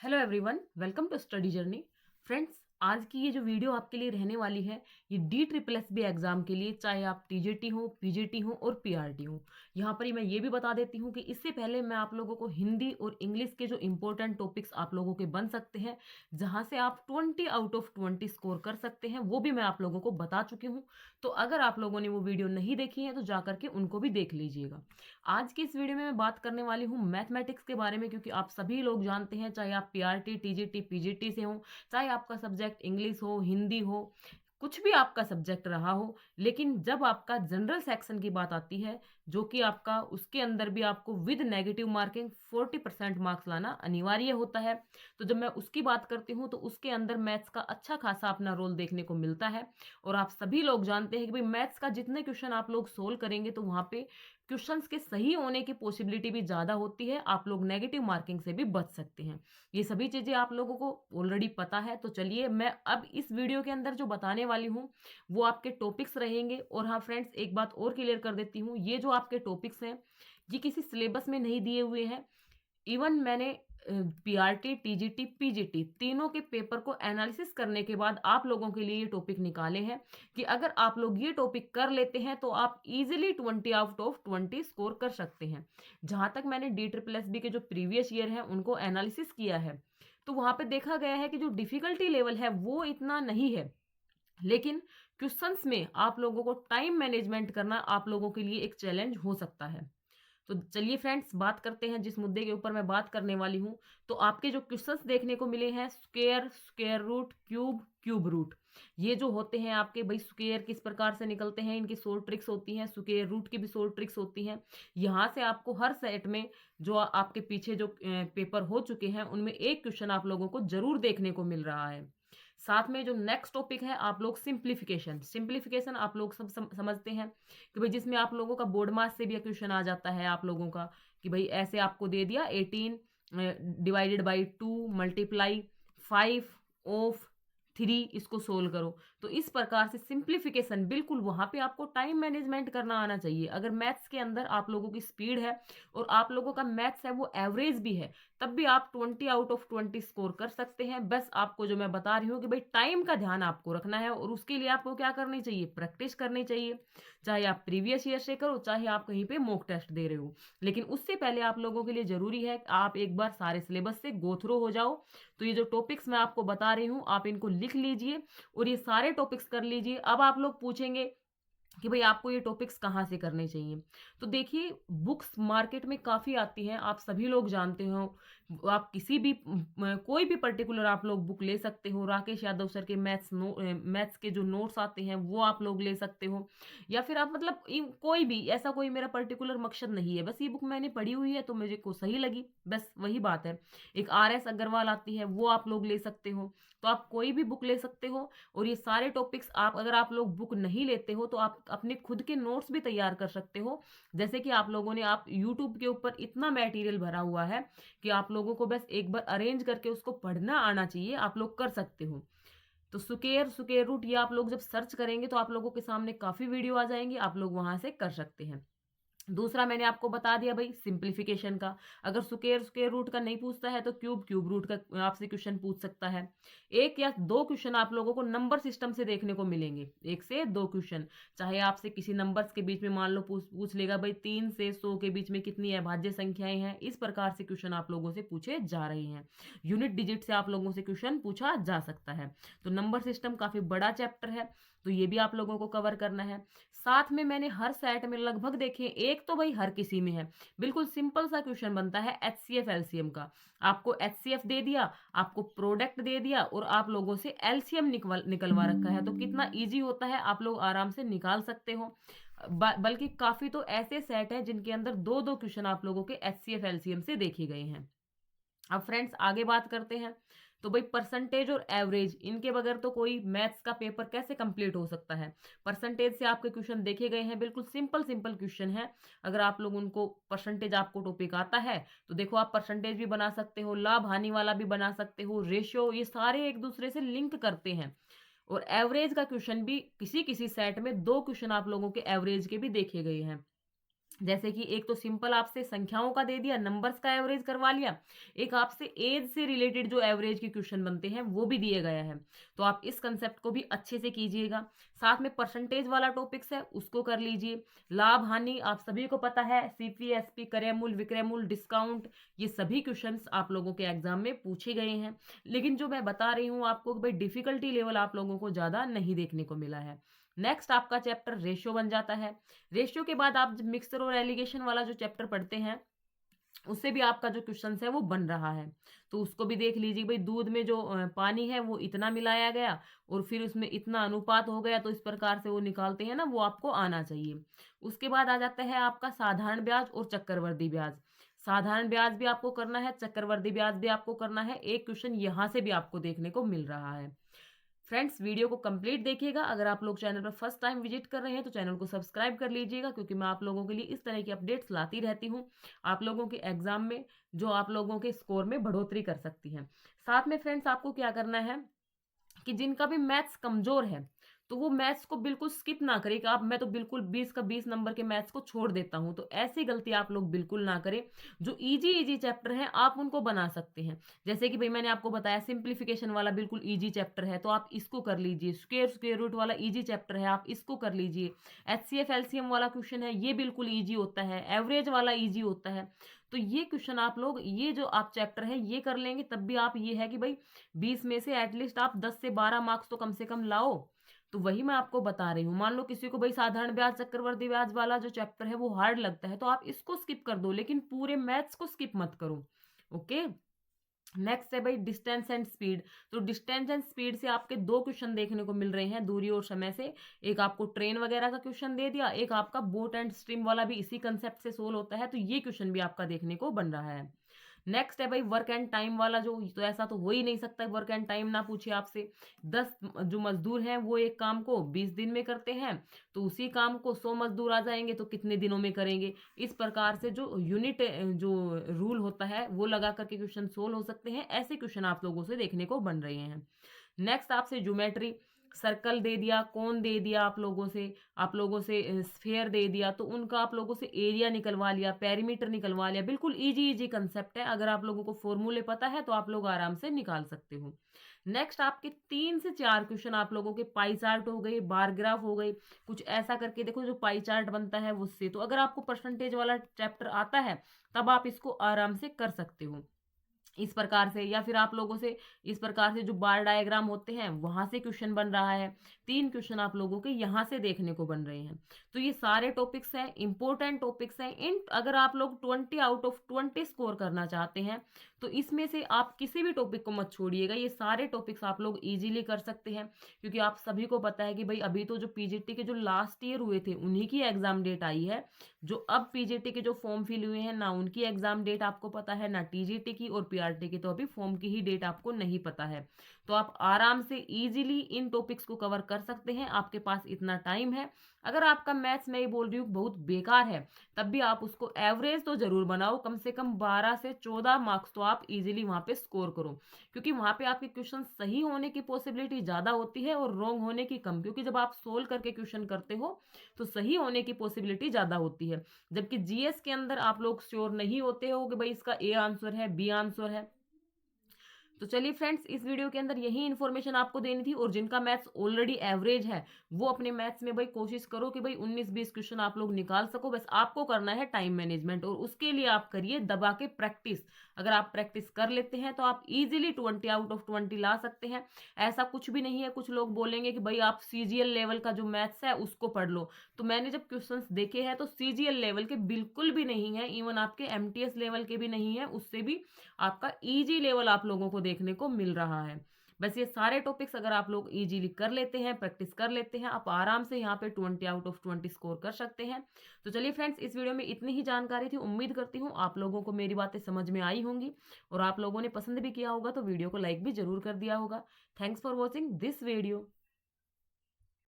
Hello everyone, welcome to study journey. Friends, आज की ये जो वीडियो आपके लिए रहने वाली है, ये D triple S B exam के लिए, चाहे आप टीजीटी हो, पीजीटी हो और पीआरटी हो। यहाँ पर ही मैं ये भी बता देती हूँ कि इससे पहले मैं आप लोगों को हिंदी और इंग्लिश के जो इंपॉर्टेंट टॉपिक्स आप लोगों के बन सकते हैं, जहाँ से आप 20 आउट ऑफ 20 स्कोर कर सकते हैं, वो भी मैं आप लोगों को बता चुकी हूँ। तो अगर आप लोगों ने वो वीडियो नहीं देखी है तो जा करके उनको भी देख लीजिएगा। आज की इस वीडियो में मैं बात करने वाली हूँ मैथमेटिक्स के बारे में, क्योंकि आप सभी लोग जानते हैं, चाहे आप पीआरटी, टीजीटी, पीजीटी से हो, चाहे आपका सब्जेक्ट इंग्लिश हो, हिंदी हो, कुछ भी आपका सब्जेक्ट रहा हो, लेकिन जब आपका जनरल सेक्शन की बात आती है, जो कि आपका उसके अंदर भी आपको विद नेगेटिव मार्किंग 40% मार्क्स लाना अनिवार्य होता है। तो जब मैं उसकी बात करती हूँ तो उसके अंदर मैथ्स का अच्छा खासा अपना रोल देखने को मिलता है। और आप सभी लोग जानते हैं कि भाई मैथ्स का जितने क्वेश्चन आप लोग सोल्व करेंगे तो वहाँ पे क्वेश्चंस के सही होने की पॉसिबिलिटी भी ज़्यादा होती है, आप लोग नेगेटिव मार्किंग से भी बच सकते हैं। ये सभी चीज़ें आप लोगों को ऑलरेडी पता है। तो चलिए, मैं अब इस वीडियो के अंदर जो बताने वाली हूँ वो आपके टॉपिक्स रहेंगे। और हाँ फ्रेंड्स, एक बात और क्लियर कर देती हूँ, ये जो आपके टॉपिक्स हैं ये किसी सिलेबस में नहीं दिए हुए हैं। इवन मैंने पीआरटी, टीजीटी, पीजीटी तीनों के पेपर को एनालिसिस करने के बाद आप लोगों के लिए ये टॉपिक निकाले हैं कि अगर आप लोग ये टॉपिक कर लेते हैं तो आप इजीली 20 आउट ऑफ 20 स्कोर कर सकते हैं। जहां तक मैंने डी ट्रिपल एस बी के जो प्रीवियस ईयर है उनको एनालिसिस किया है, तो वहां पे देखा गया है कि जो डिफिकल्टी लेवल है वो इतना नहीं है, लेकिन क्वेश्चंस में आप लोगों को टाइम मैनेजमेंट करना आप लोगों के लिए एक चैलेंज हो सकता है। तो चलिए फ्रेंड्स, बात करते हैं जिस मुद्दे के ऊपर मैं बात करने वाली हूँ। तो आपके जो क्वेश्चंस देखने को मिले हैं, square, square root, cube, cube root, ये जो होते हैं आपके, भाई स्क्वायर किस प्रकार से निकलते हैं, इनकी 100 ट्रिक्स होती हैं, स्क्वायर रूट की भी 100 ट्रिक्स होती हैं। यहाँ से आपको हर सेट में जो आपके पीछे जो पेपर हो चुके हैं उनमें एक क्वेश्चन आप लोगों को जरूर देखने को मिल रहा है। साथ में जो नेक्स्ट टॉपिक है, आप लोग सिंप्लीफिकेशन, सिंप्लीफिकेशन आप लोग सब समझते हैं कि भाई जिसमें आप लोगों का बोर्ड मास से भी क्वेश्चन आ जाता है आप लोगों का, कि भाई ऐसे आपको दे दिया 18 डिवाइडेड बाई 2 मल्टीप्लाई 5 ऑफ 3, इसको सोल्व करो। तो इस प्रकार से सिंप्लीफिकेशन, बिल्कुल वहां पे आपको टाइम मैनेजमेंट करना आना चाहिए। अगर मैथ्स के अंदर आप लोगों की स्पीड है और आप लोगों का मैथ्स है वो एवरेज भी है, तब भी आप 20 आउट ऑफ 20 स्कोर कर सकते हैं। बस आपको जो मैं बता रही हूँ कि भाई टाइम का ध्यान आपको रखना है, और उसके लिए आपको क्या करनी चाहिए, प्रैक्टिस करनी चाहिए। चाहे आप प्रीवियस ईयर से करो, चाहे आप कहीं पे मॉक टेस्ट दे रहे हो, लेकिन उससे पहले आप लोगों के लिए जरूरी है कि आप एक बार सारे सिलेबस से गो थ्रू हो जाओ। तो ये जो टॉपिक्स मैं आपको बता रही हूँ आप इनको लिख लीजिए और ये सारे टॉपिक्स कर लीजिए। अब आप लोग पूछेंगे कि भाई आपको ये टॉपिक्स कहाँ से करने चाहिए। तो देखिए, बुक्स मार्केट में काफ़ी आती हैं, आप सभी लोग जानते हो। आप किसी भी कोई भी पर्टिकुलर आप लोग बुक ले सकते हो। राकेश यादव सर के मैथ्स के जो नोट्स आते हैं वो आप लोग ले सकते हो, या फिर आप मतलब कोई भी ऐसा, कोई मेरा पर्टिकुलर मकसद नहीं है, बस ये बुक मैंने पढ़ी हुई है तो मुझे को सही लगी, बस वही बात है। एक आर एस अग्रवाल आती है, वो आप लोग ले सकते हो। तो आप कोई भी बुक ले सकते हो। और ये सारे टॉपिक्स आप, अगर आप लोग बुक नहीं लेते हो तो आप अपने खुद के नोट्स भी तैयार कर सकते हो। जैसे कि आप लोगों ने, आप यूट्यूब के ऊपर इतना मटेरियल भरा हुआ है कि आप लोगों को बस एक बार अरेंज करके उसको पढ़ना आना चाहिए, आप लोग कर सकते हो। तो स्क्वायर, स्क्वायर रूट, ये आप लोग जब सर्च करेंगे तो आप लोगों के सामने काफी वीडियो आ जाएंगी, आप लोग वहां से कर सकते हैं। दूसरा मैंने आपको बता दिया भाई सिंप्लीफिकेशन का। अगर स्क्वायर, स्क्वायर रूट का नहीं पूछता है तो क्यूब, क्यूब रूट का आपसे क्वेश्चन पूछ सकता है। एक या दो क्वेश्चन आप लोगों को नंबर सिस्टम से देखने को मिलेंगे, एक से दो क्वेश्चन। चाहे आपसे किसी नंबर्स के बीच में मान लो पूछ लेगा, भाई 3 से 100 के बीच में कितनी अभाज्य संख्याएं हैं, इस प्रकार से क्वेश्चन आप लोगों से पूछे जा रहे हैं। यूनिट डिजिट से आप लोगों से क्वेश्चन पूछा जा सकता है। तो नंबर सिस्टम काफी बड़ा चैप्टर है, तो ये भी आप लोगों को कवर करना है। साथ में मैंने हर सेट में लगभग देखे, एक तो भाई हर किसी में है, बिल्कुल सिंपल सा क्वेश्चन बनता है एचसीएफ एलसीएम का। आपको एचसीएफ दे दिया, आपको प्रोडक्ट दे दिया, और आप लोगों से एलसीएम निकलवा रखा है, तो कितना इजी होता है, आप लोग आराम से निकाल सकते हो। बल्कि काफी तो ऐसे सेट हैं जिनके अंदर दो दो क्वेश्चन आप लोगों के एचसीएफ एलसीएम से देखे गए हैं। अब फ्रेंड्स आगे बात करते हैं। तो भाई परसेंटेज और एवरेज, इनके बगैर तो कोई मैथ्स का पेपर कैसे कंप्लीट हो सकता है। परसेंटेज से आपके क्वेश्चन देखे गए हैं, बिल्कुल सिंपल सिंपल क्वेश्चन है। अगर आप लोग उनको, परसेंटेज आपको टॉपिक आता है तो देखो आप परसेंटेज भी बना सकते हो, लाभ हानि वाला भी बना सकते हो, रेशियो, ये सारे एक दूसरे से लिंक करते हैं। और एवरेज का क्वेश्चन भी किसी किसी सेट में दो क्वेश्चन आप लोगों के एवरेज के भी देखे गए हैं। जैसे कि एक तो सिंपल आपसे संख्याओं का दे दिया, नंबर्स का एवरेज करवा लिया, एक आपसे एज से रिलेटेड जो एवरेज के क्वेश्चन बनते हैं वो भी दिए गया है। तो आप इस कंसेप्ट को भी अच्छे से कीजिएगा। साथ में परसेंटेज वाला टॉपिक्स है उसको कर लीजिए। लाभ हानि आप सभी को पता है, सीपी, एसपी, क्रय मूल्य, विक्रय मूल्य, डिस्काउंट, ये सभी क्वेश्चंस आप लोगों के एग्जाम में पूछे गए हैं। लेकिन जो मैं बता रही हूँ आपको कि भाई डिफिकल्टी लेवल आप लोगों को ज्यादा नहीं देखने को मिला है। नेक्स्ट आपका चैप्टर रेशियो बन जाता है। रेशियो के बाद आप जब मिक्सर और एलिगेशन वाला जो चैप्टर पढ़ते हैं उससे भी आपका जो क्वेश्चन है वो बन रहा है। तो उसको भी देख लीजिए भाई, दूध में जो पानी है वो इतना मिलाया गया और फिर उसमें इतना अनुपात हो गया, तो इस प्रकार से वो निकालते हैं ना, वो आपको आना चाहिए। उसके बाद आ जाता है आपका साधारण ब्याज और चक्रवर्ती ब्याज। साधारण ब्याज भी आपको करना है, चक्रवर्ती ब्याज भी आपको करना है। एक क्वेश्चन यहाँ से भी आपको देखने को मिल रहा है। फ्रेंड्स, वीडियो को कंप्लीट देखिएगा। अगर आप लोग चैनल पर फर्स्ट टाइम विजिट कर रहे हैं तो चैनल को सब्सक्राइब कर लीजिएगा, क्योंकि मैं आप लोगों के लिए इस तरह की अपडेट्स लाती रहती हूँ, आप लोगों के एग्जाम में जो आप लोगों के स्कोर में बढ़ोतरी कर सकती हैं। साथ में फ्रेंड्स, आपको क्या करना है कि जिनका भी मैथ्स कमजोर है तो वो मैथ्स को बिल्कुल स्किप ना करें कि आप मैं तो बिल्कुल 20 का 20 नंबर के मैथ्स को छोड़ देता हूं। तो ऐसी गलती आप लोग बिल्कुल ना करें। जो इजी इजी चैप्टर है आप उनको बना सकते हैं। जैसे कि भाई मैंने आपको बताया सिंप्लीफिकेशन वाला बिल्कुल इजी चैप्टर है, तो आप इसको कर लीजिए। स्क्वायर स्क्वायर रूट वाला इजी चैप्टर है, आप इसको कर लीजिए। एचसीएफ एलसीएम वाला क्वेश्चन है, ये बिल्कुल ईजी होता है। एवरेज वाला ईजी होता है। तो ये क्वेश्चन आप लोग, ये जो आप चैप्टर है ये कर लेंगे, तब भी आप ये है कि भाई 20 में से एटलीस्ट आप 10 से 12 मार्क्स तो कम से कम लाओ। तो वही मैं आपको बता रही हूँ। मान लो किसी को भाई साधारण ब्याज चक्रवर्ती ब्याज वाला जो चैप्टर है वो हार्ड लगता है, तो आप इसको स्किप कर दो, लेकिन पूरे मैथ्स को स्किप मत करो। ओके। नेक्स्ट है भाई डिस्टेंस एंड स्पीड। तो डिस्टेंस एंड स्पीड से आपके दो क्वेश्चन देखने को मिल रहे हैं, दूरी और समय से। एक आपको ट्रेन वगैरह का क्वेश्चन दे दिया, एक आपका बोट एंड स्ट्रीम वाला भी इसी कंसेप्ट से सोल्व होता है। तो ये क्वेश्चन भी आपका देखने को बन रहा है। नेक्स्ट है भाई वर्क एंड टाइम वाला, जो तो ऐसा तो हो ही नहीं सकता वर्क एंड टाइम ना पूछे आपसे। 10 जो मजदूर हैं वो एक काम को 20 दिन में करते हैं, तो उसी काम को 100 मजदूर आ जाएंगे तो कितने दिनों में करेंगे। इस प्रकार से जो यूनिट जो रूल होता है वो लगा करके क्वेश्चन सोल्व हो सकते हैं। ऐसे क्वेश्चन आप लोगों से देखने को बन रहे हैं। नेक्स्ट आपसे ज्योमेट्री, सर्कल दे दिया, कौन दे दिया, आप लोगों से स्फेयर दे दिया, तो उनका आप लोगों से एरिया निकलवा लिया, पेरीमीटर निकलवा लिया। बिल्कुल इजी इजी कंसेप्ट है, अगर आप लोगों को फॉर्मूले पता है तो आप लोग आराम से निकाल सकते हो। नेक्स्ट आपके 3 से 4 क्वेश्चन आप लोगों के पाई चार्ट हो गए, बार ग्राफ हो गए। कुछ ऐसा करके देखो जो पाई चार्ट बनता है उससे। तो अगर आपको परसेंटेज वाला चैप्टर आता है तब आप इसको आराम से कर सकते हो इस प्रकार से। या फिर आप लोगों से इस प्रकार से जो बार डायग्राम होते हैं वहां से क्वेश्चन बन रहा है। 3 क्वेश्चन आप लोगों के यहाँ से देखने को बन रहे हैं। तो ये सारे टॉपिक्स हैं, इंपॉर्टेंट टॉपिक्स हैं। इन अगर आप लोग 20 आउट ऑफ 20 स्कोर करना चाहते हैं तो इसमें से आप किसी भी टॉपिक को मत छोड़िएगा। ये सारे टॉपिक्स आप लोग इजीली कर सकते हैं, क्योंकि आप सभी को पता है कि भाई अभी तो जो पीजीटी के जो लास्ट ईयर हुए थे उन्हीं की एग्जाम डेट आई है। जो अब पीजीटी के जो फॉर्म फिल हुए हैं ना उनकी एग्जाम डेट आपको पता है, ना टीजीटी की और पीआरटी की, तो अभी फॉर्म की ही डेट आपको नहीं पता है। तो आप आराम से इजीली इन टॉपिक्स को कवर कर सकते हैं, आपके पास इतना टाइम है। अगर आपका मैथ्स मैं ये बोल रही हूँ बहुत बेकार है, तब भी आप उसको एवरेज तो जरूर बनाओ, कम से कम 12 से 14 मार्क्स तो आप इजीली वहां पे स्कोर करो, क्योंकि वहां पे आपके क्वेश्चन सही होने की पॉसिबिलिटी ज्यादा होती है और रॉन्ग होने की कम, क्योंकि जब आप सोल्व करके क्वेश्चन करते हो तो सही होने की पॉसिबिलिटी ज्यादा होती है। जबकि जीएस के अंदर आप लोग श्योर नहीं होते हो कि भाई इसका ए आंसर है, बी आंसर है। तो चलिए फ्रेंड्स, इस वीडियो के अंदर यही इन्फॉर्मेशन आपको देनी थी। और जिनका मैथ्स ऑलरेडी एवरेज है वो अपने मैथ्स में भाई कोशिश करो कि भाई 19-20 क्वेश्चन आप लोग निकाल सको। बस आपको करना है टाइम मैनेजमेंट, और उसके लिए आप करिए दबा के प्रैक्टिस। अगर आप प्रैक्टिस कर लेते हैं तो आप इजीली 20 आउट ऑफ 20 ला सकते हैं। ऐसा कुछ भी नहीं है। कुछ लोग बोलेंगे कि भाई आप सीजीएल लेवल का जो मैथ्स है उसको पढ़ लो, तो मैंने जब क्वेश्चंस देखे हैं तो सीजीएल लेवल के बिल्कुल भी नहीं है, इवन आपके एमटीएस लेवल के भी नहीं है, उससे भी आपका इजी लेवल आप लोगों को देखने को मिल रहा है। बस ये सारे टॉपिक्स अगर आप लोग इजीली कर लेते हैं, प्रैक्टिस कर लेते हैं, आप आराम से यहाँ पे 20 आउट ऑफ 20 स्कोर कर सकते हैं। तो चलिए फ्रेंड्स, इस वीडियो में इतनी ही जानकारी थी। उम्मीद करती हूँ आप लोगों को मेरी बातें समझ में आई होंगी और आप लोगों ने पसंद भी किया होगा, तो वीडियो को लाइक भी जरूर कर दिया होगा। Thanks for watching this video.